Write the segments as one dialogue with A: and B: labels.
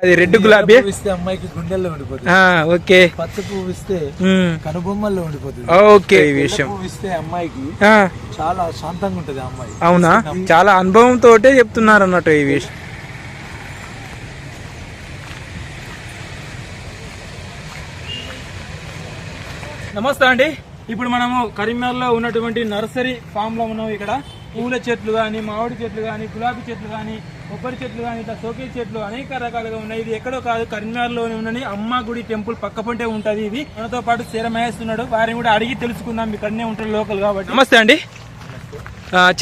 A: అది రెడ్ గులాబీ
B: ఇస్తే అమ్మాయికి గుండెల్లో ఉండిపోతుంది.
A: ఓకే.
B: పచ్చ పువ్వు ఇస్తే కనుబొమ్మల్లో ఉండిపోతుంది.
A: ఓకే. ఈ విషయం
B: పువ్వు ఇస్తే అమ్మాయికి చాలా శాంతంగా ఉంటది అమ్మాయి.
A: అవునా? చాలా అనుభవంతో చెప్తున్నారు అన్నట్టు ఈ విషయం. నమస్తే అండి. ఇప్పుడు మనము కరీంనగర్లో ఉన్నటువంటి నర్సరీ ఫామ్ లో ఉన్నాం. ఇక్కడ పూల చెట్లు కానీ, మామిడి చెట్లు కానీ, గులాబీ చెట్లు కానీ, కొబ్బరి చెట్లు కానీ, ఇట్లా సోకే చెట్లు అనేక రకాలుగా ఉన్నాయి. ఇది ఎక్కడో కాదు, కరీంనగర్లోనే ఉన్నది అమ్మ గుడి టెంపుల్ పక్క పంటే ఉంటది. ఇది మనతో పాటు స్థిరమేస్తున్నాడు. వారిని కూడా అడిగి తెలుసుకుందాం. ఇక్కడనే ఉంటాడు లోకల్ కాబట్టి. నమస్తే అండి.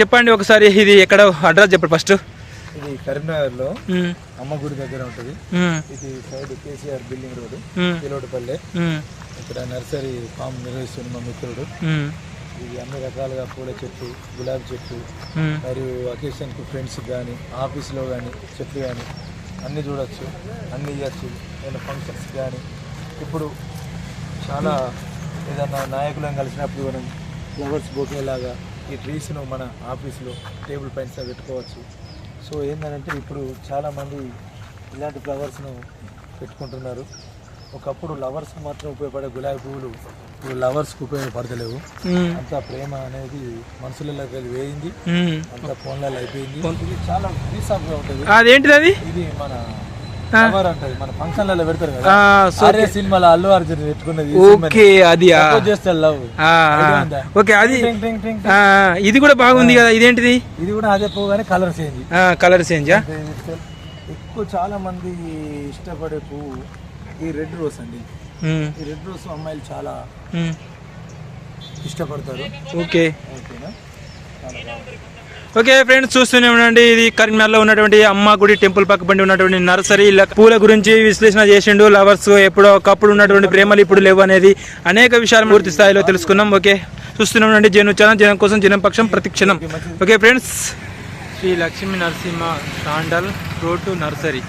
A: చెప్పండి ఒకసారి, ఇది ఎక్కడ అడ్రస్ చెప్పండి ఫస్ట్.
B: ఇది కరీంనగర్ లో అమ్మ గుడి దగ్గర ఉంటది. ఇది సైడ్ కేసీఆర్ బిల్డింగ్ రోడ్, పిలోడుపల్లె. ఇక్కడ నర్సరీ ఫామ్ నిర్వహిస్తుంది మా మిత్రుడు. ఇది అన్ని రకాలుగా పూల చెట్లు, గులాబీ చెట్లు, మరియు అకేషన్ కు ఫ్రెండ్స్ కానీ, ఆఫీస్లో కానీ చెట్లు కానీ అన్నీ చూడొచ్చు, అన్నీ ఇవ్వచ్చు. ఏదైనా ఫంక్షన్స్ కానీ, ఇప్పుడు చాలా ఏదన్నా నాయకులను కలిసినప్పుడు మనం ఫ్లవర్స్ బొకేలాగా ఈ ట్రీస్ను మన ఆఫీస్లో టేబుల్ పైన పెట్టుకోవచ్చు. సో ఏంటంటే ఇప్పుడు చాలామంది ఇలాంటి ఫ్లవర్స్ను పెట్టుకుంటున్నారు. ఒకప్పుడు లవర్స్ మాత్రం ఉపయోగపడే గులాబీ పువ్వులు ఇప్పుడు లవర్స్ కు ఉపయోగపడతలేవు. అంత ప్రేమ అనేది మనుషులలోకి వెళ్ళి వేయింది, అంత ఫోన్లలో అయిపోయింది. ఇది చాలా రీసాఫ్గా ఉంటుంది.
A: అదేంటిది అది?
B: ఇది మన ఫ్లవర్ అంటది, మన ఫంక్షన్లలో పెడతారు కదా. సరే సినిమాలో అల్లు అర్జున్ పెట్టుకున్నది. ఓకే, అది చేస్తాడు లవ్.
A: ఓకే, అది ఇది కూడా బాగుంది కదా. ఇదేంటిది?
B: ఇది కూడా అదే పువ్వు కానీ కలర్ చేంజ్.
A: Colour change.
B: ఎక్కువ చాలా మంది ఇష్టపడే పువ్వు ఈ రెడ్ రోజ్ అండి. ఈ రెడ్ రోజ్ అమ్మాయిలు చాలా ఇష్టపడతారు.
A: ఓకే ఓకే ఫ్రెండ్స్, చూస్తూనే ఉండండి. ఇది కరీంనగర్లో ఉన్నటువంటి అమ్మ గుడి టెంపుల్ పక్క బండి ఉన్నటువంటి నర్సరీ. పూల గురించి విశ్లేషణ చేసిండు. లవర్స్ ఎప్పుడో ఒకప్పుడు ఉన్నటువంటి ప్రేమలు ఇప్పుడు లేవు అనేది అనేక విషయాలు పూర్తి స్థాయిలో తెలుసుకున్నాం. ఓకే, చూస్తూనే ఉండండి. జనం ఛానల్, జనం కోసం, జనం పక్షం, ప్రతిక్షణం. ఓకే ఫ్రెండ్స్, శ్రీ లక్ష్మీ నరసింహ షాండల్ రోడ్ టు నర్సరీ.